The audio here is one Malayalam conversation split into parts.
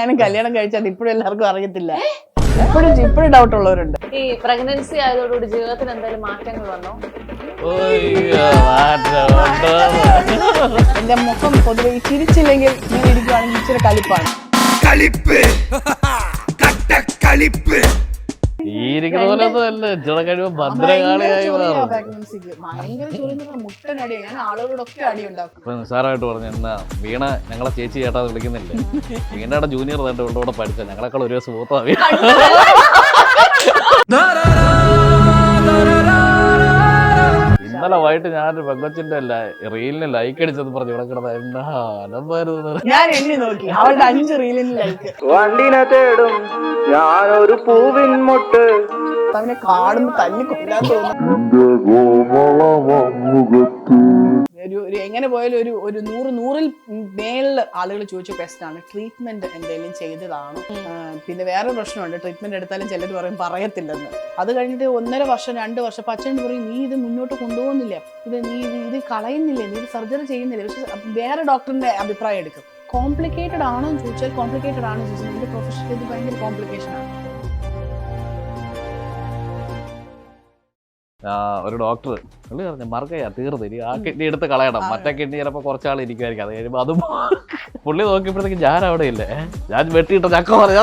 ഞാനും കല്യാണം കഴിച്ചാൽ ഇപ്പോഴും എല്ലാവർക്കും അറിയത്തില്ല. ഇപ്പോഴും ഡൗട്ട് ഉള്ളവരുണ്ട്. ഈ പ്രഗ്നൻസി ആയതോടുകൂടി ജീവിതത്തിൽ എന്തെങ്കിലും മാറ്റങ്ങൾ വന്നോ? എന്റെ മുഖം പൊതുവെ ചിരിച്ചില്ലെങ്കിൽ ഇങ്ങനെ ഇരിക്കുവാണെങ്കിൽ ഇച്ചിരി കലിപ്പാണ്. മുട്ടനടി ഞാൻ ആളുകളോടൊക്കെ അടി ഉണ്ടാക്കും. സാറായിട്ട് പറഞ്ഞു എന്നാ വീണ ഞങ്ങളെ ചേച്ചി ചേട്ടാന്ന് വിളിക്കുന്നില്ലേ, വീണയുടെ ജൂനിയർ തന്നെ ഇവിടെ പഠിച്ച ഞങ്ങളെക്കാൾ ഒരു സുഹൃത്താണ്. ഇന്നലെ വൈകിട്ട് ഞാനൊരു പെങ്കൊച്ചിന്റെ റീലിന് ലൈക്ക് അടിച്ചത് പറഞ്ഞു ഇവിടെ കിടന്ന എന്നാ അലമ്പായിരുന്നു. ഞാൻ എണ്ണി നോക്കി അവളുടെ 5 റീലിന് ലൈക്ക്. വണ്ടിനെ തേടും ഞാനൊരു പൂവിൻ മുട്ട്, അവനെ കാണുമ്പോ തല്ലി കൊല്ലാൻ തോന്നുന്നു. എങ്ങനെ പോയാലും ഒരു 100ൽ മേളിൽ ആളുകൾ ചോദിച്ച ക്വസ്റ്റ്യൻ ആണ് ട്രീറ്റ്മെന്റ് എന്തെങ്കിലും ചെയ്തതാണ്. പിന്നെ വേറെ പ്രശ്നമുണ്ട്, ട്രീറ്റ്മെന്റ് എടുത്താലും ചിലർ പറയും പറയത്തില്ലെന്ന്. അത് കഴിഞ്ഞിട്ട് 1.5 വർഷം 2 വർഷം അച്ഛൻ പറയും നീ ഇത് മുന്നോട്ട് കൊണ്ടുപോകുന്നില്ല, ഇത് കളയുന്നില്ലേ, നീ ഇത് സർജറി ചെയ്യുന്നില്ല. പക്ഷെ വേറെ ഡോക്ടറിന്റെ അഭിപ്രായം എടുക്കും. കോംപ്ലിക്കേറ്റഡ് ആണോ എന്ന് ചോദിച്ചാൽ കോംപ്ലിക്കേറ്റഡ് ആണോ ചോദിച്ചാൽ എന്റെ പ്രൊഫഷനിൽ ഇത് ഭയങ്കര കോംപ്ലിക്കേഷൻ ആണ്. ഒരു ഡോക്ടർ പുള്ളി പറഞ്ഞു മറക്കയാ തീർന്നു, ആ കിഡ്നി എടുത്ത് കളയണം, മറ്റേ കിഡ്നി ചിലപ്പോൾ കുറച്ചാൾ ഇരിക്കുമായിരിക്കും, അത് കഴിയുമ്പോൾ അതും പുള്ളി നോക്കിയപ്പോഴത്തേക്ക് ഞാൻ അവിടെ ഇല്ലേ, ഞാൻ വെട്ടിയിട്ട ചക്ക പറഞ്ഞ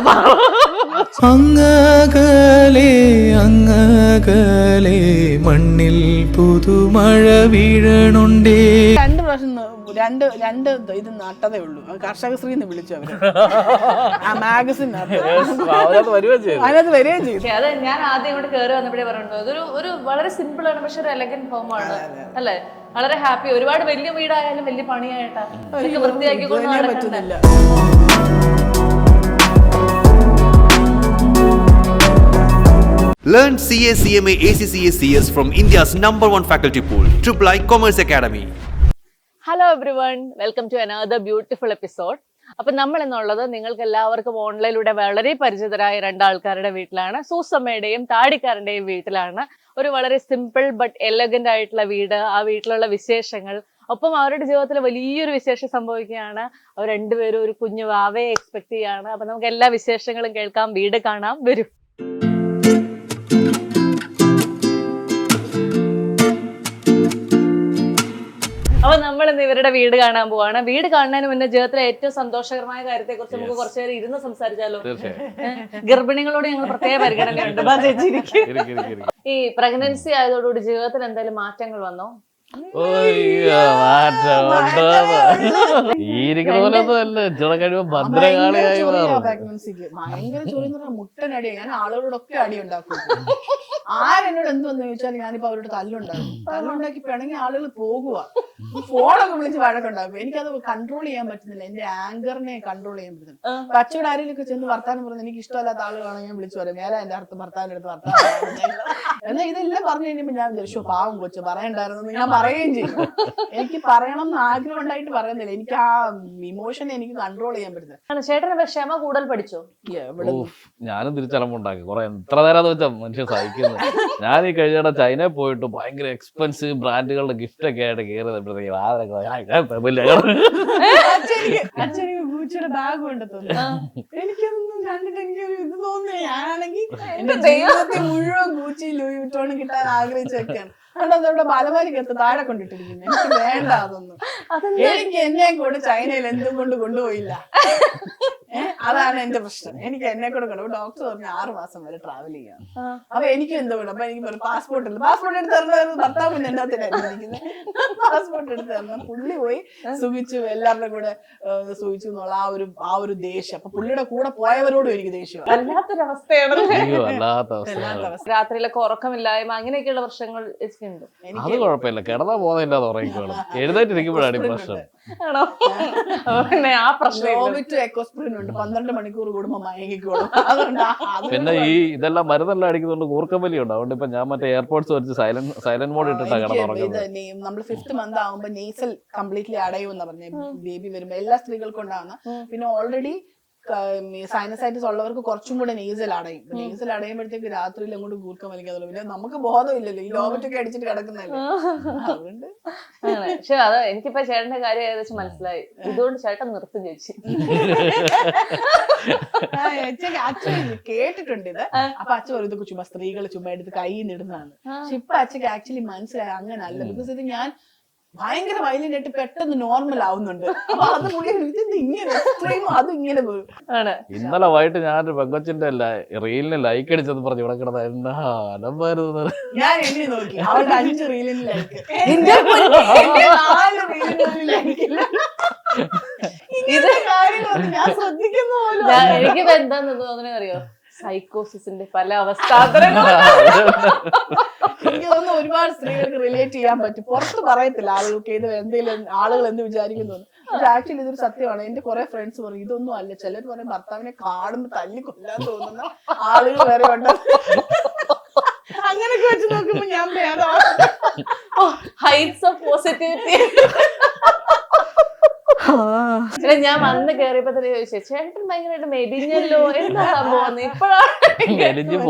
അങ്ങകലെ മണ്ണിൽ പുതുമഴ വീഴണുണ്ടേ. 2 പ്രാവശ്യം രണ്ട് ഇത് നട്ടതേ ഉള്ളൂ. കർഷകശ്രീ എന്ന് വിളിച്ചു അവര് ആ മാഗസിനകത്ത് വരികയും ചെയ്തു. അത് ഞാൻ ആദ്യം ഇങ്ങോട്ട് കയറി വന്നപ്പോഴേ പറഞ്ഞു ഒരു വളരെ സിമ്പിൾ ആണ്, പക്ഷെ ഒരു എലഗന്റ് ഫോം ആണ് അല്ലേ, വളരെ ഹാപ്പി. ഒരുപാട് വലിയ വീടായാലും വലിയ പണിയായിട്ടാ വൃത്തിയാക്കി പറ്റുന്നില്ല. Learn CA, CMA, ACCA, CS from India's #1 faculty pool, III Commerce Academy. Hello everyone, welcome to another beautiful episode. അപ്പൊ നമ്മൾ എന്നുള്ളത് നിങ്ങൾക്ക് എല്ലാവർക്കും ഓൺലൈനിലൂടെ വളരെ പരിചിതരായ 2 ആൾക്കാരുടെ വീട്ടിലാണ്. സൂസമ്മയുടെയും താടിക്കാരന്റെയും വീട്ടിലാണ്. ഒരു വളരെ സിമ്പിൾ ബട്ട് എലഗന്റ് ആയിട്ടുള്ള വീട്, ആ വീട്ടിലുള്ള വിശേഷങ്ങൾ, ഒപ്പം അവരുടെ ജീവിതത്തിൽ വലിയൊരു വിശേഷം സംഭവിക്കുകയാണ്. അവർ രണ്ടുപേരും ഒരു കുഞ്ഞു വാവയെ എക്സ്പെക്ട് ചെയ്യാണ്. അപ്പൊ നമുക്ക് എല്ലാ വിശേഷങ്ങളും കേൾക്കാം, വീട് കാണാം, വരും. അപ്പൊ നമ്മൾ ഇന്ന് ഇവരുടെ വീട് കാണാൻ പോവാണ്. വീട് കാണുന്നതിന് മുന്നേ ജീവിതത്തിലെ ഏറ്റവും സന്തോഷകരമായ കാര്യത്തെ കുറിച്ച് നമുക്ക് കുറച്ചു നേരം ഇരുന്ന് സംസാരിച്ചാലോ? ഗർഭിണികളോട് ഞങ്ങൾ പ്രത്യേക പരിഗണനയുണ്ട്. ഈ പ്രഗ്നൻസി ആയതോടുകൂടി ജീവിതത്തിൽ എന്തെങ്കിലും മാറ്റങ്ങൾ വന്നോ? ഭയങ്കര ചൊറി മുട്ടനടി. ഞാൻ ആളുകളോടൊക്കെ അടി ഉണ്ടാക്കും. ആരെന്നോട് എന്തെന്ന് ചോദിച്ചാൽ ഞാനിപ്പോ അവരോട് തല്ലുണ്ടാക്കി പിണങ്ങി ആളുകൾ പോകുക, ഫോണൊക്കെ വിളിച്ച് വഴക്കുണ്ടാക്കും. എനിക്കത് കൺട്രോൾ ചെയ്യാൻ പറ്റുന്നില്ല, എന്റെ ആങ്കറിനെ കൺട്രോൾ ചെയ്യാൻ പറ്റുന്നില്ല. കച്ചവടം ആരെയൊക്കെ ചെന്ന് വർത്താനം പറഞ്ഞ് എനിക്ക് ഇഷ്ടമല്ലാത്ത ആളുകളാണ് ഞാൻ വിളിച്ചു പറയും, മേലെ എന്റെ അടുത്ത് ഭർത്താവിന്റെ അടുത്ത് വർത്താനം എന്നാൽ ഇതെല്ലാം പറഞ്ഞു കഴിഞ്ഞപ്പോ ഞാൻ വിചാരിച്ചു പാവം കൊച്ചു പറയണ്ടായിരുന്നു, ഞാൻ പറയുകയും ചെയ്യും. എനിക്ക് പറയണം എന്ന് ആഗ്രഹം ഉണ്ടായിട്ട് പറയുന്നില്ല, എനിക്ക് ആ ഇമോഷനെ എനിക്ക് കൺട്രോൾ ചെയ്യാൻ പറ്റുന്നില്ല. ചേട്ടന് ക്ഷമ കൂടുതൽ പഠിച്ചോ? ഞാനും തിരിച്ചലമ്പുണ്ടാക്കി കുറെ, എത്ര നേരം വെച്ചാൽ മനുഷ്യൻ സഹിക്കുന്നത്. ഞാൻ ഈ കഴിഞ്ഞ ചൈനയിൽ പോയിട്ട് ഭയങ്കര എക്സ്പെൻസീവ് ബ്രാൻഡുകളുടെ ഗിഫ്റ്റ് ഒക്കെ ആയിട്ട് കയറിയപ്പോഴത്തേക്ക് ഗൂച്ചിയുടെ ബാഗ് കൊണ്ട് എനിക്കൊന്നും കണ്ടിട്ട് എനിക്ക് ഇത് തോന്നുന്നു. ഞാനാണെങ്കിൽ എന്റെ ജീവിതത്തിൽ മുഴുവൻ ഗൂച്ചി ലൂയി വിട്ടോണ് കിട്ടാൻ ആഗ്രഹിച്ചൊക്കെയാണ്. അതവിടെ ബാലമാരിക്കത്ത് താഴെ കൊണ്ടിട്ടിരിക്കുന്നു. എനിക്ക് വേണ്ട അതൊന്നും. എനിക്ക് എന്നെ കൂടെ ചൈനയിൽ എന്തും കൊണ്ടുപോയില്ല. അതാണ് എന്റെ പ്രശ്നം. എനിക്ക് എന്നെ കൂടെ കൊണ്ടു ഡോക്ടർ പറഞ്ഞു 6 മാസം വരെ ട്രാവൽ ചെയ്യാം. അപ്പൊ എനിക്ക് എന്തോ വേണം. അപ്പൊ എനിക്ക് പാസ്പോർട്ട് എടുത്ത് തരണം. ഭർത്താവ് പിന്നെ എന്റെ അകത്തിരിക്കുന്നത് പാസ്പോർട്ട് എടുത്ത് തരണം. പുള്ളി പോയി സുഖിച്ചു, എല്ലാവരുടെ കൂടെ സുഖിച്ചു എന്നുള്ള ആ ഒരു ദേഷ്യം. അപ്പൊ പുള്ളിയുടെ കൂടെ പോയവരോടും എനിക്ക് ദേഷ്യം. വല്ലാത്തൊരവസ്ഥയാണ്. രാത്രിയിലൊക്കെ ഉറക്കമില്ലായ്മ അങ്ങനെയൊക്കെയുള്ള പ്രശ്നങ്ങൾ ഉണ്ട്. അത് കുഴപ്പമില്ല, കിടന്നാ പോകുന്നില്ലാതെ ഉറങ്ങിക്കോളും. എഴുന്നേറ്റിരിക്കുമ്പോഴാണ് പ്രശ്നം. ആ പ്രശ്നം 12 മണിക്കൂർ കൂടുമ്പോ മയങ്ങിക്കോളും. പിന്നെ ഈ ഇതെല്ലാം മരുന്നെല്ലാം അടിക്കുന്നുണ്ട്, കൂർക്കമ്പലി ഉണ്ട്. അതുകൊണ്ട് ഇപ്പൊ ഞാൻ മറ്റേ എയർപോർട്ട്സ് വെച്ച് സൈലന്റ് മോഡ് ഇട്ടിട്ടാ കിടന്നുറങ്ങുന്നത്. നമ്മൾ 5th മന്ത് ആകുമ്പോ നേസൽ കംപ്ലീറ്റ്ലി അടയുമെന്ന് പറഞ്ഞ ബേബി വരുമ്പോ എല്ലാ സ്ത്രീകൾക്കും ഉണ്ടാകുന്ന. പിന്നെ ഓൾറെഡി സൈനസൈറ്റിസ് ഉള്ളവർക്ക് കുറച്ചും കൂടെ നെയ്സൽ അടയും. നെയ്സൽ അടയുമ്പോഴത്തേക്ക് രാത്രിയിൽ അങ്ങോട്ട് കൂർക്കം വലിക്കാതുള്ളൂ. പിന്നെ നമുക്ക് ബോധമില്ലല്ലോ, ഈ ലോബറ്റൊക്കെ അടിച്ചിട്ട് കിടക്കുന്നല്ലേ. അതുകൊണ്ട് പക്ഷെ അത് എനിക്കിപ്പോ ചേട്ടന്റെ കാര്യം ഏകദേശം മനസ്സിലായി. ഇതുകൊണ്ട് ചേട്ടൻ നിർത്തും ചേച്ചി. ആക്ച്വലി കേട്ടിട്ടുണ്ട് ഇത്. അപ്പൊ അച്ഛൻ പറയും ഇതൊക്കെ ചുമ്മാ സ്ത്രീകൾ ചുമ്മാ എടുത്ത് കയ്യിൽ നിന്നിടുന്നതാണ്. പക്ഷെ ഇപ്പൊ അച്ഛക്ക് ആക്ച്വലി മനസ്സിലായി അങ്ങനെ അല്ല. ബിക്കോസ് ഇത് ഞാൻ ഭയങ്കര വയലന്റ് ആയിട്ട് പെട്ടെന്ന് നോർമൽ ആവുന്നുണ്ട്. അപ്പൊ അത് ഇങ്ങനെ എക്സ്ട്രീം അത് ഇങ്ങനെ പോയി. ഇന്നലെ വൈകിട്ട് ഞാനൊരു പെങ്കൊച്ചിന്റെ റീലിന് ലൈക്ക് അടിച്ചെന്ന് പറഞ്ഞു ഇവിടെ കിടന്ന എന്താ അലമ്പായിരുന്നു. ഞാൻ എണ്ണി നോക്കി, അവളുടെ 5 റീലിന് ലൈക്ക്, 4 റീലിന് ലൈക്കില്ല. കാര്യങ്ങളൊന്നും ഞാൻ ശ്രദ്ധിക്കുന്ന പോലെ. എനിക്കിത് എന്താന്ന് തോന്നുന്നത് അറിയോ, സൈക്കോസിന്റെ പല അവസ്ഥാന്തരങ്ങളും എനിക്ക് തോന്നുന്നു ഒരുപാട് സ്ത്രീകൾക്ക് റിലേറ്റ് ചെയ്യാൻ പറ്റും. പുറത്ത് പറയത്തില്ല ആളുകൾക്ക് ഇത് എന്തെങ്കിലും ആളുകൾ എന്ത് വിചാരിക്കുന്നു. പക്ഷെ ആക്ച്വലി ഇതൊരു സത്യമാണ്. എന്റെ കുറെ ഫ്രണ്ട്സ് പറയും ഇതൊന്നും അല്ല. ചിലർ പറയും ഭർത്താവിനെ കാണുമ്പോ തല്ലി കൊല്ലാൻ തോന്നുന്ന ആളുകൾ വരെ ഉണ്ട്. അങ്ങനെയൊക്കെ വെച്ച് നോക്കുമ്പോ ഞാൻ ഹൈറ്റ്സ് ഓഫ് പോസിറ്റിവിറ്റി. ഞാൻ വന്ന് കേറിയപ്പോ തന്നെ ചോദിച്ചു, ചേട്ടൻ ഭയങ്കരമായിട്ട് മെലിഞ്ഞല്ലോ, എന്താ സംഭവം ഇപ്പോഴാണ്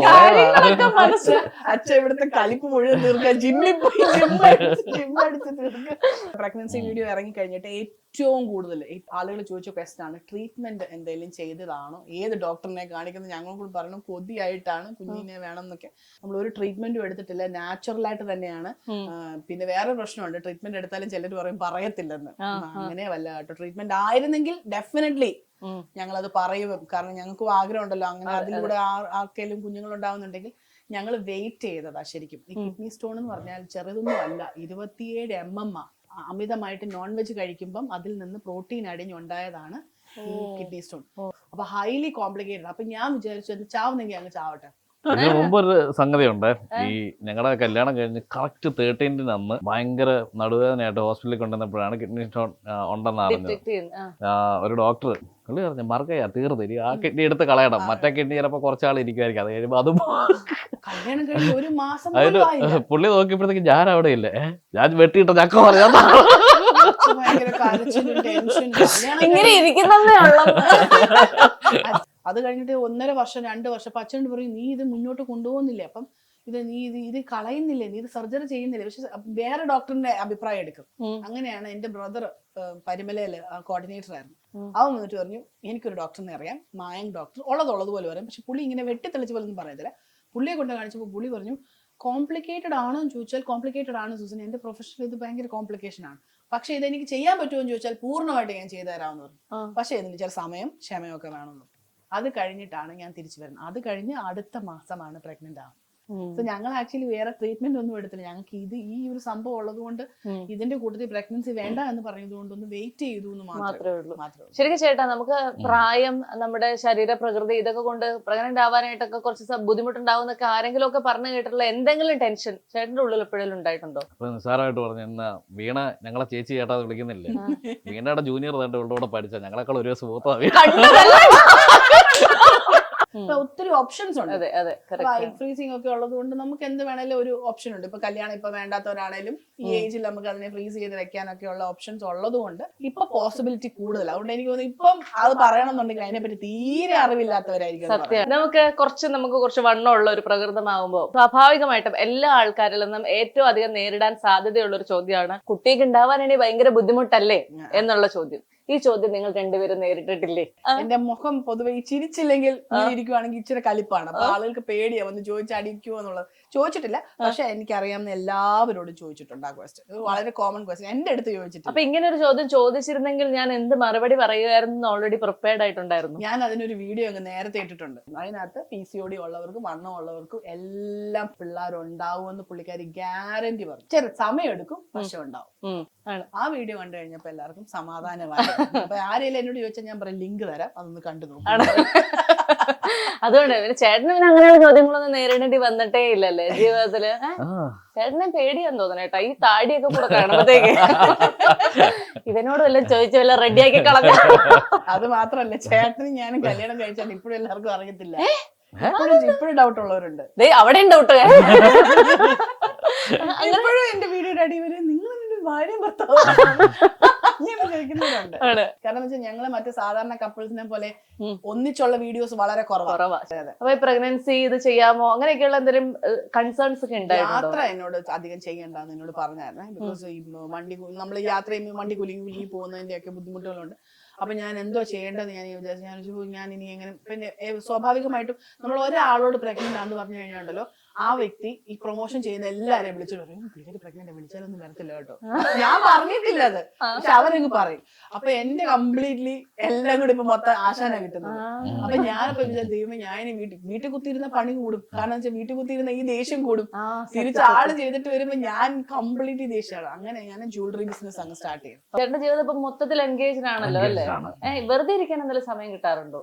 മനസ്സിലായി. അച്ഛൻ ഇവിടുത്തെ കളിപ്പ് മുഴുവൻ തീർക്കാൻ ജിമ്മിൽ പോയി ജിമ്മടിച്ച് തീർക്കുക. പ്രഗ്നൻസി വീഡിയോ ഇറങ്ങി കഴിഞ്ഞിട്ട് ഏറ്റവും കൂടുതൽ ആളുകൾ ചോദിച്ച ക്വസ്റ്റ്യൻ ആണ്, ട്രീറ്റ്മെന്റ് എന്തെങ്കിലും ചെയ്തതാണോ, ഏത് ഡോക്ടറിനെ കാണിക്കുന്നത്. ഞങ്ങൾ പറഞ്ഞു കൊതിയായിട്ടാണ് കുഞ്ഞിനെ വേണം എന്നൊക്കെ. നമ്മൾ ഒരു ട്രീറ്റ്മെന്റും എടുത്തിട്ടില്ല, നാച്ചുറൽ ആയിട്ട് തന്നെയാണ്. പിന്നെ വേറെ പ്രശ്നമുണ്ട്, ട്രീറ്റ്മെന്റ് എടുത്താലും ചിലർ പറയും പറയത്തില്ലെന്ന്. അങ്ങനെ വല്ല കേട്ടോ. ട്രീറ്റ്മെന്റ് ആയിരുന്നെങ്കിൽ ഡെഫിനറ്റ്ലി ഞങ്ങളത് പറയും. കാരണം ഞങ്ങൾക്കും ആഗ്രഹം ഉണ്ടല്ലോ അങ്ങനെ അതിലൂടെ ആർക്കെങ്കിലും കുഞ്ഞുങ്ങളുണ്ടാവുന്നുണ്ടെങ്കിൽ. ഞങ്ങൾ വെയിറ്റ് ചെയ്തതാ ശരിക്കും. ഈ കിഡ്നി സ്റ്റോൺ എന്ന് പറഞ്ഞാൽ ചെറുതൊന്നും അല്ല, 27 mm അമിതമായിട്ട് നോൺ വെജ് കഴിക്കുമ്പം അതിൽ നിന്ന് പ്രോട്ടീൻ അടിഞ്ഞുണ്ടായതാണ് ഈ കിഡ്നി സ്റ്റോൺ. അപ്പൊ ഹൈലി കോംപ്ലിക്കേറ്റഡ്. അപ്പൊ ഞാൻ വിചാരിച്ചു ചാവുന്നെങ്കിൽ അങ്ങ് ചാവട്ടെ. ഇതിന് മുമ്പൊരു സംഗതി ഉണ്ട്. ഈ ഞങ്ങളുടെ കല്യാണം കഴിഞ്ഞ് കറക്റ്റ് 13 അന്ന് ഭയങ്കര നടുവേദനയായിട്ട് ഹോസ്പിറ്റലിൽ കൊണ്ടുവന്നപ്പോഴാണ് കിഡ്നി സ്റ്റോൺ ഉണ്ടെന്ന് അറിഞ്ഞത്. ഒരു ഡോക്ടർ പുള്ളി പറഞ്ഞു മറക്കയാ തീർന്നില്ല, ആ കിഡ്നി എടുത്ത് കളയണം, മറ്റേ കിഡ്നി ചിലപ്പോ കുറച്ചാൾ ഇരിക്കുമായിരിക്കും, അത് കഴിയുമ്പോ അതും പുള്ളി നോക്കിയപ്പോഴത്തേക്ക് ഞാൻ അവിടെ ഇല്ലേ, ഞാൻ വെട്ടിയിട്ട ചക്ക പറയാ ഇങ്ങനെ ഇരിക്കുന്നേ ഉള്ളൂ. അത് കഴിഞ്ഞിട്ട് 1.5 വർഷം 2 വർഷം അപ്പൊ അച്ഛനോട് പറയും നീ ഇത് മുന്നോട്ട് കൊണ്ടുപോകുന്നില്ലേ, അപ്പം നീ ഇത് കളയുന്നില്ലേ, നീ ഇത് സർജറി ചെയ്യുന്നില്ലേ. പക്ഷെ വേറെ ഡോക്ടറിന്റെ അഭിപ്രായം എടുക്കും. അങ്ങനെയാണ് എന്റെ ബ്രദർ പരിമലയില് കോർഡിനേറ്റർ ആയിരുന്നു. അവൻ വന്നിട്ട് പറഞ്ഞു എനിക്കൊരു ഡോക്ടറിനെ അറിയാം, മായങ് ഡോക്ടർ, ഉള്ളതുപോലെ പറയും. പക്ഷെ പുള്ളി ഇങ്ങനെ വെട്ടിത്തെളിച്ച് പോലൊന്നും പറയത്തില്ല. പുള്ളിയെ കൊണ്ട് കാണിച്ചപ്പോൾ പുള്ളി പറഞ്ഞു കോംപ്ലിക്കേറ്റഡ് ആണോ എന്ന് ചോദിച്ചാൽ കോംപ്ലിക്കേറ്റഡ് ആണ് സൂസൻ, എന്റെ പ്രൊഫഷനിൽ ഇത് ഭയങ്കര കോംപ്ലിക്കേഷൻ ആണ്. പക്ഷെ ഇതെനിക്ക് ചെയ്യാൻ പറ്റുമോ എന്ന് ചോദിച്ചാൽ പൂർണ്ണമായിട്ട് ഞാൻ ചെയ്തു തരാമെന്ന് പറഞ്ഞു. പക്ഷെ ഇതിന് ചില സമയം ക്ഷമയൊക്കെ വേണമെന്ന്. അത് കഴിഞ്ഞിട്ടാണ് ഞാൻ തിരിച്ചു വരുന്നത്. അത് കഴിഞ്ഞ് അടുത്ത മാസമാണ് പ്രഗ്നന്റ് ആവുന്നത്. സോ ഞങ്ങൾ ആക്ച്വലി വേറെ ട്രീറ്റ്മെന്റ് ഒന്നും എടുത്തില്ല. ഞങ്ങൾക്ക് ഈ ഒരു സംഭവം ഉള്ളത് കൊണ്ട് ഇതിന്റെ കൂട്ടത്തിൽ പ്രഗ്നൻസി വേണ്ട എന്ന് പറഞ്ഞത് കൊണ്ട് ഒന്ന് വെയിറ്റ് ചെയ്തു എന്ന് മാത്രമേ ഉള്ളൂ. ശരിക്കും ചേട്ടാ, നമുക്ക് പ്രായം, നമ്മുടെ ശരീര പ്രകൃതി ഇതൊക്കെ കൊണ്ട് പ്രഗ്നന്റ് ആവാനായിട്ടൊക്കെ കുറച്ച് ബുദ്ധിമുട്ടുണ്ടാവുന്നൊക്കെ ആരെങ്കിലും ഒക്കെ പറഞ്ഞു കേട്ടിട്ടുള്ള എന്തെങ്കിലും ടെൻഷൻ ചേട്ടന്റെ ഉള്ളിൽ എപ്പോഴും ഉണ്ടായിട്ടുണ്ടോ? നിസ്സാരമായിട്ട് പറഞ്ഞു എന്നാ വീണ ഞങ്ങളെ ചേച്ചി ചേട്ടാ വിളിക്കുന്നില്ലേ, വീണയുടെ ജൂനിയർ തന്നെ ഇവളുടെ കൂടെ പഠിച്ച ഞങ്ങളെക്കാൾ ഒരു ദിവസം ഒത്തിരി ഓപ്ഷൻസ് ഉണ്ട്. എഗ് ഫ്രീസിംഗ് ഒക്കെ ഉള്ളത് കൊണ്ട് നമുക്ക് എന്ത് വേണേലും ഒരു ഓപ്ഷൻ ഉണ്ട്. ഇപ്പൊ കല്യാണം ഇപ്പൊ വേണ്ടാത്തവരാണേലും ഈ ഏജിൽ നമുക്ക് അതിനെ ഫ്രീസ് ചെയ്ത് വെക്കാനൊക്കെ ഉള്ള ഓപ്ഷൻസ് ഉള്ളത് കൊണ്ട് ഇപ്പൊ പോസിബിലിറ്റി കൂടുതൽ. അതുകൊണ്ട് എനിക്ക് തോന്നുന്നു ഇപ്പം അത് പറയണമെന്നുണ്ടെങ്കിൽ അതിനെപ്പറ്റി തീരെ അറിവില്ലാത്തവരായിരിക്കും. സത്യം. നമുക്ക് കുറച്ച് വണ്ണമുള്ള ഒരു പ്രകൃതമാകുമ്പോൾ സ്വാഭാവികമായിട്ടും എല്ലാ ആൾക്കാരിൽ നിന്നും ഏറ്റവും അധികം നേരിടാൻ സാധ്യതയുള്ള ഒരു ചോദ്യമാണ് കുട്ടിക്ക് ഉണ്ടാവാനാണെങ്കിൽ ഭയങ്കര ബുദ്ധിമുട്ടല്ലേ എന്നുള്ള ചോദ്യം. ഈ ചോദ്യം നിങ്ങൾ രണ്ടുപേരും നേരിട്ടിട്ടില്ലേ? എന്റെ മുഖം പൊതുവെ ഈ ചിരിച്ചില്ലെങ്കിൽ ഇരിക്കുവാണെങ്കിൽ ഇച്ചിരി കലിപ്പാണ്. അപ്പൊ ആളുകൾക്ക് പേടിയാ വന്ന് ചോദിച്ചടിക്കുമോ എന്നുള്ളത്. ചോദിച്ചിട്ടില്ല, പക്ഷെ എനിക്കറിയാവുന്ന എല്ലാവരോടും ചോദിച്ചിട്ടുണ്ട് ആ ക്വസ്റ്റ്യൻ. വളരെ കോമൺ ക്വസ്റ്റ്യൻ എന്റെ അടുത്ത് ചോദിച്ചിട്ടുണ്ട്. അപ്പൊ ഇങ്ങനെ ഒരു ചോദ്യം ചോദിച്ചിരുന്നെങ്കിൽ ഞാൻ എന്ത് മറുപടി പറയുമായിരുന്നു ഓൾറെഡി പ്രിപ്പയർഡ് ആയിട്ടുണ്ടായിരുന്നു. ഞാൻ അതിനൊരു വീഡിയോ അങ്ങ് നേരത്തെ ഇട്ടിട്ടുണ്ട്. അതിനകത്ത് PCOD ഉള്ളവർക്കും വണ്ണം ഉള്ളവർക്കും എല്ലാം പിള്ളേരുണ്ടാവുമെന്ന് പുള്ളിക്കാരി ഗ്യാരണ്ടി പറഞ്ഞു. ചെറിയ സമയം എടുക്കും, പക്ഷെ ഉണ്ടാവും. ആ വീഡിയോ കണ്ടു കഴിഞ്ഞപ്പോ എല്ലാവർക്കും സമാധാനമായി. അപ്പൊ ആരെങ്കിലും എന്നോട് ചോദിച്ചാൽ ഞാൻ പറയും ലിങ്ക് തരാം, അതൊന്ന് കണ്ടു നോക്കും. അതുകൊണ്ട് ചേട്ടന് പിന്നെ അങ്ങനെയുള്ള ചോദ്യങ്ങളൊന്നും നേരിടേണ്ടി വന്നിട്ടേ ഇല്ലല്ലേ ജീവിതത്തില്? ചേട്ടനെ പേടിയാന്ന് തോന്നണേട്ടാ ഈ താടിയൊക്കെ കൂടെ കാണുമ്പോഴത്തേക്ക്. ഇവനോട് വല്ലതും ചോദിച്ചു വല്ല റെഡിയാക്കി കളഞ്ഞു. അത് മാത്രല്ല, ചേട്ടനും ഞാനും കല്യാണം കഴിച്ചാൽ ഇപ്പോഴും എല്ലാവർക്കും അറിയത്തില്ല. ഇപ്പോഴും ഡൗട്ട് ഉള്ളവരുണ്ട്. അവിടെ ഡൗട്ട്. ഇപ്പോഴും എന്റെ വീഡിയോയുടെ അടി വരെ നിങ്ങൾ ഭാര്യയും ഭർത്താവും അങ്ങനെ ചോദിക്കുന്നവരുണ്ട്. ആണ്. കാരണം വെച്ചാൽ ഞങ്ങള് മറ്റു സാധാരണ കപ്പിൾസിനെ പോലെ ഉം. ഒന്നിച്ചുള്ള വീഡിയോസ് വളരെ കുറവാണ്. കുറവാ. അപ്പൊ ഈ പ്രഗ്നൻസി ഇത് ചെയ്യാമോ അങ്ങനെയൊക്കെയുള്ള എന്തെങ്കിലും കൺസേൺസ് ഒക്കെ ഉണ്ടായിട്ടുണ്ടോ? യാത്ര എന്നോട് അധികം ചെയ്യണ്ടെന്ന് എന്നോട് പറഞ്ഞായിരുന്നു. ബിക്കോസ് ഈ വണ്ടി നമ്മൾ യാത്ര ചെയ്യുമ്പോൾ വണ്ടി കുലുങ്ങി പോകുന്നതിന്റെ ഒക്കെ ബുദ്ധിമുട്ടുകളുണ്ട്. അപ്പൊ ഞാൻ എന്തോ ചെയ്യേണ്ടതെന്ന് ഞാൻ വിചാരിച്ചു. ഞാൻ ഇനി എങ്ങനെ, പിന്നെ സ്വാഭാവികമായിട്ടും നമ്മൾ ഒരാളോട് പ്രഗ്നന്റ് ആണെന്ന് പറഞ്ഞു കഴിഞ്ഞാണ്ടല്ലോ ആ വ്യക്തി ഈ പ്രൊമോഷൻ ചെയ്യുന്ന എല്ലാരെയും വിളിച്ചിട്ട് പറയും പുള്ളിക്കാരി പ്രഗ്നന്റ്, വിളിച്ചാലൊന്നും വരത്തില്ല കേട്ടോ. ഞാൻ പറഞ്ഞിട്ടില്ല അത്, പക്ഷെ അവരങ്ങ് പറയും. അപ്പൊ എന്റെ കംപ്ലീറ്റ്ലി എല്ലാം കൂടി ഇപ്പൊ മൊത്തം ആശാന കിട്ടുന്നത്. അപ്പൊ ഞാനിപ്പോ ദൈവം ഞാൻ വീട്ടിൽ കുത്തിയിരുന്ന പണി കൂടും. കാരണം വെച്ചാൽ വീട്ടിൽ കുത്തിയിരുന്ന ഈ ദേഷ്യം കൂടും. തിരിച്ച് ആള് ചെയ്തിട്ട് വരുമ്പോ ഞാൻ കംപ്ലീറ്റ്ലി ദേഷ്യമാണ്. അങ്ങനെ ഞാൻ ജ്വല്ലറി ബിസിനസ് അങ്ങ് സ്റ്റാർട്ട് ചെയ്യും. ചേട്ടന്റെ ജീവിതം ഇപ്പൊ മൊത്തത്തിൽ എൻഗേജ്ഡ് ആണല്ലോ അല്ലേ? വെറുതെ ഇരിക്കാൻ എന്തെങ്കിലും സമയം കിട്ടാറുണ്ടോ?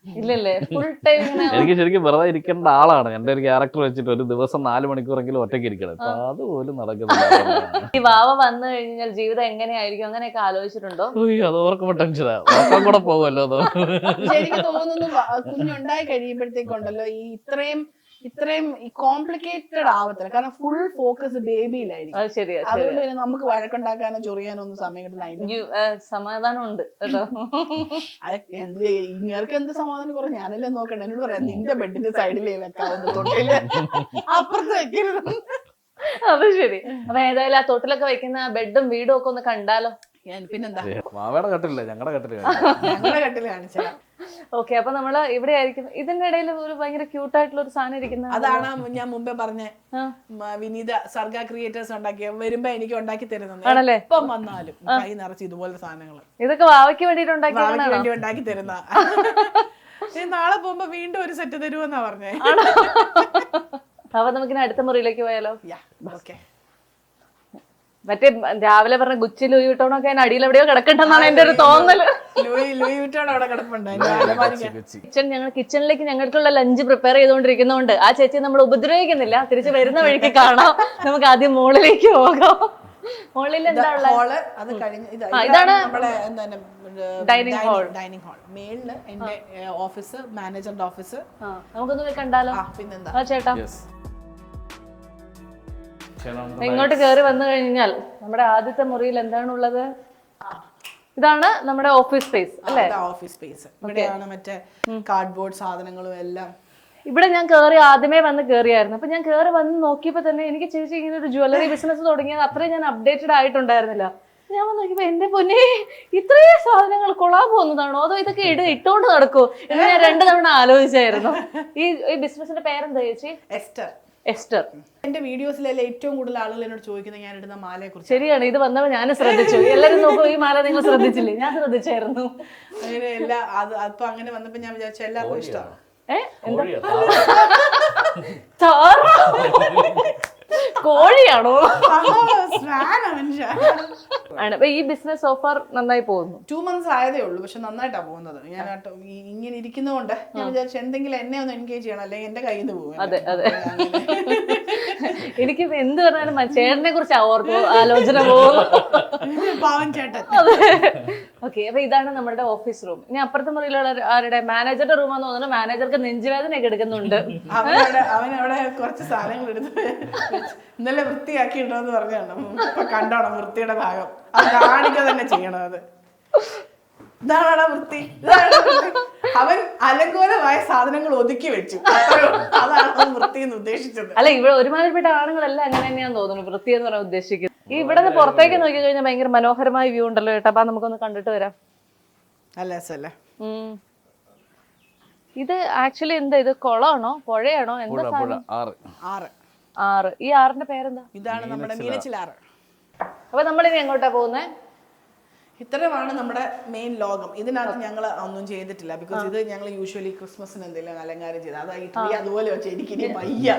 ഇല്ലല്ലേ? ഫുൾ ടൈം എനിക്ക് ശരിക്കും വെറുതെ ഇരിക്കേണ്ട ആളാണ്. എന്റെ ഒരു ക്യാരക്ടർ വെച്ചിട്ട് ഒരു ദിവസം 4 മണിക്കൂറെങ്കിലും ഒറ്റയ്ക്ക് ഇരിക്കണം. അപ്പൊ അതുപോലും നടക്കുന്നില്ല. ഈ വാവ വന്നു കഴിഞ്ഞാൽ ജീവിതം എങ്ങനെയായിരിക്കും അങ്ങനെയൊക്കെ ആലോചിച്ചിട്ടുണ്ടോ? അത് ഓർക്കുമ്പോ ടെൻഷനാ. ഓർക്കാൻ കൂടെ പോകുമല്ലോ അത്. എനിക്ക് തോന്നുന്നു കുഞ്ഞുണ്ടായി കഴിയുമ്പോഴത്തേക്കുണ്ടല്ലോ ഈ ഇത്രയും കോംപ്ലിക്കേറ്റഡ് ആവത്തില്ല. കാരണം ഫുൾ ഫോക്കസ് ബേബിയിലായിരിക്കും. അത് ശരിയാ. അതുകൊണ്ട് തന്നെ നമുക്ക് വഴക്കുണ്ടാക്കാനോ ചൊറിയാനോ ഒന്നും സമയം കിട്ടുന്ന സമാധാനം ഉണ്ട് കേട്ടോ. ഇങ്ങൾക്ക് എന്ത് സമാധാനം കുറവ് ഞാനല്ലേ നോക്കണ്ട. എന്നോട് പറയാം നിന്റെ ബെഡിന്റെ സൈഡിലേ വെക്കാവുന്ന തൊട്ടില് അപ്പുറത്ത് വെക്കരുത്. അത് ശരി. അപ്പൊ ഏതായാലും ആ തൊട്ടിലൊക്കെ വെക്കുന്ന ബെഡും വീടും ഒക്കെ ഒന്ന് കണ്ടാലോ? പിന്നെന്താ, മാവയുടെ കട്ടില്ല, ഞങ്ങളുടെ കട്ടില് ഞങ്ങളുടെ കട്ടില് കാണിച്ചാ. ഓക്കെ, അപ്പൊ നമ്മള് ഇവിടെ ആയിരിക്കും. ഇതിന്റെ ഇടയിൽ ഒരു ഭയങ്കര ക്യൂട്ടായിട്ടുള്ള ഒരു സാധനം ഇരിക്കുന്ന അതാണ് ഞാൻ മുമ്പേ പറഞ്ഞ വിനീത സർഗ ക്രിയേറ്റേഴ്സ് ഉണ്ടാക്കിയ വരുമ്പോ എനിക്ക് ഉണ്ടാക്കി തരുന്നത്. ആണല്ലേ? ഇപ്പം വന്നാലും കൈ നിറച്ച് ഇതുപോലത്തെ സാധനങ്ങൾ ഇതൊക്കെ വാവയ്ക്ക് വേണ്ടിട്ട് ഉണ്ടാക്കി തരുന്ന. നാളെ പോകുമ്പോ വീണ്ടും ഒരു സെറ്റ് തരുമെന്നാ പറഞ്ഞേ. അപ്പൊ നമുക്കിനി അടുത്ത മുറിയിലേക്ക് പോയാലോ? ഓക്കെ. മറ്റേ രാവിലെ പറഞ്ഞ ഗുച്ചി ലൂയി വിട്ടോണൊക്കെ അടിയിൽ എവിടെയോ കിടക്കണ്ടെന്നാണ് എന്റെ ഒരു തോന്നല്. കിച്ചണിലേക്ക് ഞങ്ങൾക്കുള്ള ലഞ്ച് പ്രിപ്പയർ ചെയ്തുകൊണ്ടിരിക്കുന്നതുകൊണ്ട് ആ ചേച്ചി നമ്മൾ ഉപദ്രവിക്കുന്നില്ല. തിരിച്ച് വരുന്ന വഴിക്ക് കാണാം. നമുക്ക് ആദ്യം മോളിലേക്ക് പോകാം. മോളിൽ എന്താ ഉള്ളത്? ഇതാണ് ഡൈനിങ് ഹാൾ. മേളില് എന്റെ ഓഫീസ്, മാനേജറിന്റെ ഓഫീസ്. നമുക്കൊന്ന് കണ്ടാലോ? പിന്നെന്താ ചേട്ടാ, ഇങ്ങോട്ട് കയറി വന്നു കഴിഞ്ഞാൽ നമ്മുടെ ആദ്യത്തെ മുറിയിൽ എന്താണുള്ളത്? ഇതാണ് നമ്മുടെ ഓഫീസ് സ്പേസ് അല്ലേ? Office space. ഇവിടെയാണ് മറ്റേ കാർഡ്ബോർഡ് സാധനങ്ങളും എല്ലാം. ഇവിടെ ഞാൻ ആദ്യമേ വന്ന് കയറിയായിരുന്നു. അപ്പൊ ഞാൻ കയറി വന്ന് നോക്കിയപ്പോ തന്നെ എനിക്ക് ചേച്ചി ഇങ്ങനെ ഒരു ജ്വല്ലറി ബിസിനസ് തുടങ്ങിയത് അത്രയും ഞാൻ അപ്ഡേറ്റഡ് ആയിട്ടുണ്ടായിരുന്നില്ല. ഞാൻ വന്ന് നോക്കിയപ്പോ എന്റെ പൊന്നെ, ഇത്രയും സാധനങ്ങൾ കൊളാൻ പോകുന്നതാണോ അതോ ഇതൊക്കെ ഇട്ടുകൊണ്ട് നടക്കൂ എന്ന് ഞാൻ 2 തവണ ആലോചിച്ചായിരുന്നു. ഈ ബിസിനസിന്റെ പേരെന്താ ചേച്ചി? എസ്റ്റർ. എന്റെ വീഡിയോസിലെല്ലാം ഏറ്റവും കൂടുതൽ ആളുകൾ എന്നോട് ചോദിക്കുന്നത് ഞാൻ ഇടുന്ന മാലയെ കുറിച്ച്. ശരിയാണ്, ഇത് വന്നപ്പോ ഞാൻ ശ്രദ്ധിച്ചു. എല്ലാരും നോക്കൂ, ഈ മാല നിങ്ങൾ ശ്രദ്ധിച്ചില്ലേ? ഞാൻ ശ്രദ്ധിച്ചായിരുന്നു. അങ്ങനെ എല്ലാം അപ്പൊ അങ്ങനെ വന്നപ്പോ ഞാൻ വിചാരിച്ചു എല്ലാവർക്കും ഇഷ്ടമാണ്. കോഴിയാണോ? ആണ്. അപ്പൊ ഈ ബിസിനസ് സോഫാർ നന്നായി പോകുന്നു. 2 months ആയതേ ഉള്ളൂ, പക്ഷെ നന്നായിട്ടാ പോകുന്നത്. ഞാൻ ഇങ്ങനെ ഇരിക്കുന്നതുകൊണ്ട് ഞാൻ വിചാരിച്ചു എന്തെങ്കിലും എന്നെ ഒന്ന് എൻഗേജ് ചെയ്യണം, അല്ലെങ്കിൽ എന്റെ കയ്യിൽ നിന്ന് പോകും. അതെ അതെ. എനിക്ക് എന്ത് പറഞ്ഞാലും ചേട്ടനെ കുറിച്ച് ആലോചന പോകും. പാവൻ ചേട്ടൻ. ഓക്കെ, അപ്പൊ ഇതാണ് നമ്മുടെ ഓഫീസ് റൂം. ഇനി അപ്പുറത്തെ മുറിയിലുള്ള ആരുടെ മാനേജറുടെ റൂമാന്ന് തോന്നുന്നു. മാനേജർക്ക് നെഞ്ചുവേദനയൊക്കെ എടുക്കുന്നുണ്ട്. അവനവിടെ കുറച്ച് സാധനങ്ങൾ എടുത്ത് ഇന്നലെ വൃത്തിയാക്കിയിട്ടുണ്ടോന്ന് പറഞ്ഞാണ്. ഇപ്പൊ കണ്ടോണം വൃത്തിയുടെ ഭാഗം. അത് കാണിക്കുക തന്നെ ചെയ്യണം. അത് ഇതാണ് വൃത്തി. അവൻ അലങ്കോലമായ സാധനങ്ങൾ ഒതുക്കി വെച്ചു. അതാണ് വൃത്തി എന്ന് ഉദ്ദേശിച്ചത്. അല്ല, ഇവിടെ ഒരുമാതിരിപ്പെട്ട ആണുങ്ങളെല്ലാം അങ്ങനെ തന്നെയാന്ന് തോന്നുന്നു വൃത്തി എന്ന് പറയാൻ ഉദ്ദേശിക്കുന്നത്. ഈ ഇവിടെ നിന്ന് പുറത്തേക്ക് നോക്കി കഴിഞ്ഞാൽ ഭയങ്കര മനോഹരമായ വ്യൂ ഉണ്ടല്ലോ ചേട്ടാ. അപ്പൊ നമുക്കൊന്ന് കണ്ടിട്ട് വരാം. അല്ലേ? ഇത് ആക്ച്വലി എന്താ? ഇത് കുളമാണോ പുഴയാണോ എന്താ സാധനം? ആറ്. ഈ ആറിന്റെ പേരെന്താ? ഇതാണ് നമ്മുടെ മീനച്ചിലാറ്. അപ്പൊ നമ്മളിനി എങ്ങോട്ടാ പോകുന്നത്? ഇത്രയുമാണ് നമ്മുടെ മെയിൻ ലോകം. ഇതിനകത്ത് ഞങ്ങൾ ഒന്നും ചെയ്തിട്ടില്ല. ബിക്കോസ് ഇത് ഞങ്ങൾ യൂഷ്വലി ക്രിസ്മസിന് എന്തെങ്കിലും അലങ്കാരം ചെയ്ത് അതായി അതുപോലെ വെച്ച് എനിക്കിനി വയ്യ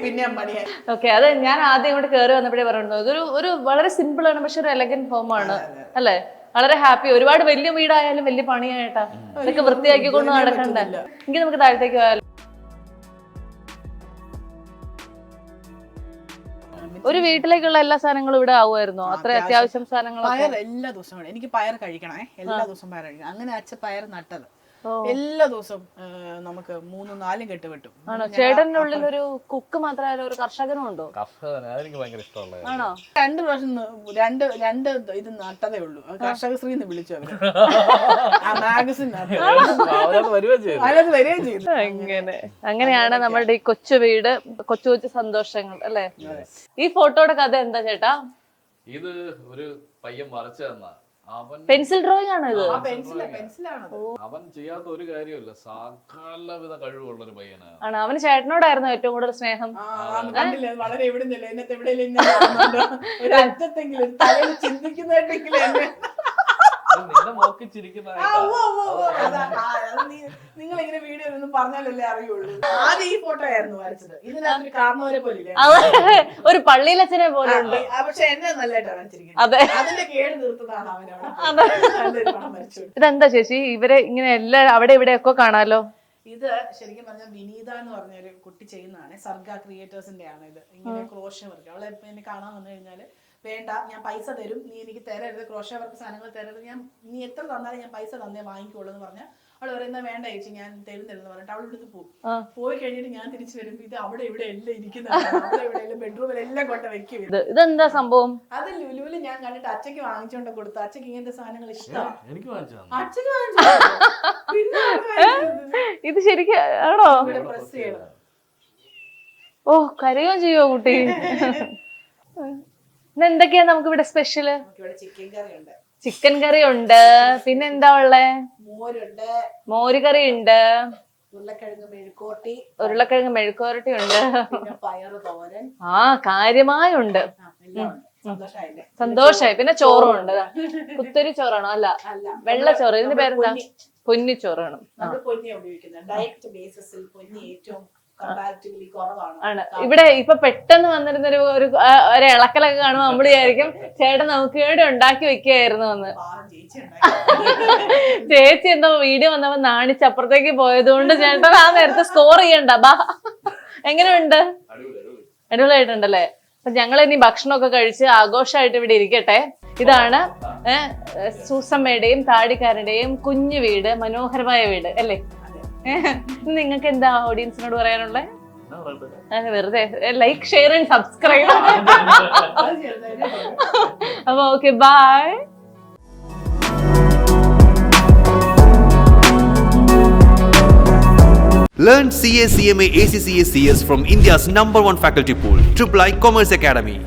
പിന്നെ പണിയായി. ഓക്കെ, അത് ഞാൻ ആദ്യം ഇങ്ങോട്ട് കയറി വന്നപ്പോഴേ പറയുന്നത് ഇതൊരു ഒരു വളരെ സിമ്പിൾ ആണ്, പക്ഷെ ഒരു എലഗന്റ് ഹോം ആണ് അല്ലേ? വളരെ ഹാപ്പി. ഒരുപാട് വലിയ വീടായാലും വലിയ പണിയായിട്ടാ ഇതൊക്കെ വൃത്തിയാക്കിക്കൊണ്ട് നടക്കണ്ടേ. എങ്കിൽ നമുക്ക് താഴത്തേക്ക് പോയാലോ? ഒരു വീട്ടിലേക്കുള്ള എല്ലാ സാധനങ്ങളും ഇവിടെ ആവുമായിരുന്നോ? അത്ര അത്യാവശ്യം സാധനങ്ങൾ. പയർ എല്ലാ ദിവസവും എനിക്ക് പയർ കഴിക്കണേ. എല്ലാ ദിവസവും പയർ കഴിക്കണം. അങ്ങനെ അച്ഛൻ പയർ നട്ടത്. എല്ലാ ദിവസവും നമുക്ക് 3-4 കെട്ട് വെട്ടും. ആണോ? ചേട്ടന്റെ ഉള്ളിൽ ഒരു കുക്ക് മാത്രമല്ല ഒരു കർഷകനും ഉണ്ടോ? അതെനിക്ക് ഭയങ്കര ഇഷ്ടമുള്ള ആണോ? 2 പ്രാവശ്യം രണ്ട് ഇത് നട്ടതേ ഉള്ളൂ. കർഷകശ്രീ എന്ന് വിളിച്ചു അവര്. ആ മാഗസിനകത്ത് അതിനകത്ത് വരികയും ചെയ്തു. അങ്ങനെയാണ് നമ്മളുടെ ഈ കൊച്ചു വീട്, കൊച്ചു കൊച്ചു സന്തോഷങ്ങൾ അല്ലേ? ഈ ഫോട്ടോയുടെ കഥ എന്താ ചേട്ടാ? ഇത് ഒരു പയ്യൻ വരച്ചു തന്ന അവൻ പെൻസിൽ ഡ്രോയിങ് ആണോ ഇത്? അവൻ ചെയ്യാത്ത ഒരു കാര്യമില്ല, സകലവിധ കഴിവുള്ള ഒരു പയ്യനാണ്. ആണ്. അവന് ചേട്ടനോടായിരുന്നു ഏറ്റവും കൂടുതൽ സ്നേഹം. കണ്ടില്ലേ, വളരെ എവിടുന്നില്ല എന്നത്തെ എവിടെയെങ്കിലും ഒരു അറ്റത്തെങ്കിലും തലയിൽ ചിന്തിക്കുന്നതായിട്ടെങ്കിലും നിന്നെ നോക്കി ചിരിക്കുന്ന നിങ്ങൾ ഇങ്ങനെ വീഡിയോ ഒന്നും പറഞ്ഞാലല്ലേ അറിയുള്ളൂ. ആദ്യം ഈ ഫോട്ടോ ആയിരുന്നു വരച്ചത്. ഇതിനകത്ത് കാരണവരെ പോലെ ഒരു പള്ളിയിലച്ഛനെ പോലെ ഉണ്ട്. പക്ഷെ എന്നെ നല്ലതായിട്ടാണ് വരച്ചിരിക്കുന്നത്. അതെ, അതിന്റെ കേട് തീർത്തതാണ് അവനവിടെ. ഇതെന്താ ചേച്ചി ഇവരെ ഇങ്ങനെ എല്ലാ അവിടെ ഇവിടെയൊക്കെ കാണാലോ? ഇത് ശരിക്കും പറഞ്ഞാൽ വിനീത എന്ന് പറഞ്ഞൊരു കുട്ടി ചെയ്യുന്നതാണ്. സർഗ ക്രിയേറ്റേഴ്സിന്റെ ആണ് ഇത്. ഇങ്ങനെ ക്രോഷ്യ വർക്ക്. അവളെ ഇപ്പൊ എന്നെ കാണാൻ വന്നു കഴിഞ്ഞാല് വേണ്ട, ഞാൻ പൈസ തരും, നീ എനിക്ക് തരരുത്, ക്രോഷ്യ വർക്ക് സാധനങ്ങൾ തരരുത്, നീ എത്ര തന്നാലും ഞാൻ പൈസ തന്നേ വാങ്ങിക്കോളൂ എന്ന് പറഞ്ഞാൽ അവൾ പറയുന്ന വേണ്ട ചേച്ചി ഞാൻ തരുന്നില്ലെന്ന് പറഞ്ഞിട്ട് അവൾ ഇവിടുന്ന് പോകും. പോയി കഴിഞ്ഞിട്ട് ഞാൻ തിരിച്ചു വരുമ്പോ ഇത് അവിടെ ഇവിടെ എല്ലാം ഇരിക്കുന്നതാണ്. അവിടെ ഇവിടെ ബെഡ്റൂമിലെല്ലാം കൊണ്ട് വെക്കും. ഇതെന്താ സംഭവം? അത് ലുലുവില് ഞാൻ കണ്ടിട്ട് അച്ഛക്ക് വാങ്ങിച്ചോണ്ട് കൊടുത്തു. അച്ഛക്ക് ഇങ്ങനത്തെ സാധനങ്ങൾ ഇഷ്ടമാണ്. എനിക്ക് വാങ്ങിച്ചു അച്ഛക്ക് വാങ്ങിച്ചു. ഇത് ശരിക്കും ആണോ? പ്രസ് ചെയ്യണം. ഓ, കരയോ ചെയ്യോ കുട്ടി? എന്തൊക്കെയാ നമുക്ക് ഇവിടെ സ്പെഷ്യല്? ചിക്കൻ കറി ഉണ്ട്, ചിക്കൻ കറി ഉണ്ട്, പിന്നെ എന്താ ഉള്ളേ? മോരുണ്ട്, മോര് കറി ഉണ്ട്, ഉരുളക്കിഴങ്ങ് മെഴുക്കുവരട്ടി ഉണ്ട്, പയറ് തോരൻ. ആ, കാര്യമായുണ്ട്. സന്തോഷായി. പിന്നെ ചോറും ഉണ്ട്. കുത്തരി ചോറാണോ? അല്ല, വെള്ളച്ചോറ്. ഇതിന്റെ പേരെന്താ? പൊന്നിച്ചോറാണ്. പൊന്നി ഉപയോഗിക്കുന്നത്. ഡയറ്റ് ബേസിസിൽ പൊന്നി ഏറ്റവും ആണ്. ഇവിടെ ഇപ്പൊ പെട്ടെന്ന് വന്നിരുന്ന ഒരു ഇളക്കലൊക്കെ കാണുമ്പോ നമ്മള് വിചാരിക്കും ചേട്ടൻ നമുക്ക് വേണ്ടി ഉണ്ടാക്കി വെക്കുകയായിരുന്നു എന്ന്. ചേച്ചി എന്തോ വീഡിയോ വന്നപ്പോ നാണിച്ചപ്പുറത്തേക്ക് പോയത് കൊണ്ട് ചേട്ടൻ ആ നേരത്തെ സ്കോർ ചെയ്യണ്ട. ബാ, എങ്ങനെയുണ്ട്? അടിപൊളിയായിട്ടുണ്ടല്ലേ? അപ്പൊ ഞങ്ങൾ ഇനി ഭക്ഷണമൊക്കെ കഴിച്ച് ആഘോഷമായിട്ട് ഇവിടെ ഇരിക്കട്ടെ. ഇതാണ് സൂസമ്മയുടെയും താടിക്കാരുടെയും കുഞ്ഞു വീട്, മനോഹരമായ വീട് അല്ലേ? നിങ്ങൾക്ക് എന്താ ഓഡിയൻസിനോട് പറയാനുള്ളത്? വെറുതെ ലൈക്ക്, ഷെയർ ആൻഡ് സബ്സ്ക്രൈബ്. അപ്പൊ okay, bye. Learn CA, CMA, ACCA, CS from India's #1 faculty pool, III Commerce Academy.